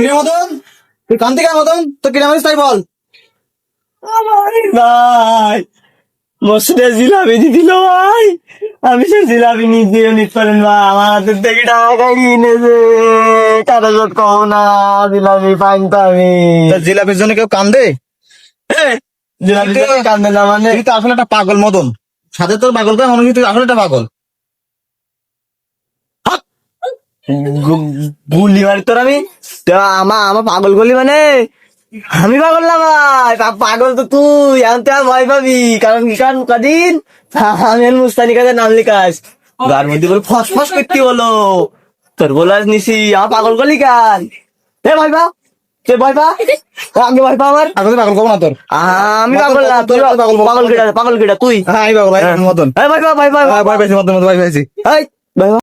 কিরে মদন, তুই কান্তি কেন মদন? তো কিনে মারিস তাই বল। ভাই মসজিদে জিলাপি দিছিল ভাই, আমি সে জিলাপি নিতে নিতে পারেন ভাই, আমার হাতের থেকে টাকা কিনেছে, টাকা যত কম না জিলাপি পাইন তো আমি। তা জিলাপির জন্য কেউ কান্দে? জিলাপি কান্দে না মানে? তুই তো আসলে একটা পাগল মদন, সাথে তোর পাগল করে মনে হচ্ছে তুই আসলে একটা পাগল। গুলি মারি তোর আমি, তো আমার আমার পাগল গলি মানে আমি পাগল না ভাই, পাগল তো তুই। এখন তুই আর ভয় পাবি, কারণ কি কারণ কদিন আমি মুস্তানি কাজে নাম লিখাস, গার মধ্যে বলে ফস ফস করতে বলো, তোর বলাস নিছি আমার পাগল গলি কান। এ ভয় পা, তুই ভয় পা, আগে ভয় পা আমার। আসলে পাগল কব না তোর। আমি পাগল না, তুই পাগল কেটা তুই। হ্যাঁ আমি পাগল ভাই মদন। এই ভয় পা, ভয় পা, ভয় পাইছি মদন, ভয় পাইছি। এই ভয় পা।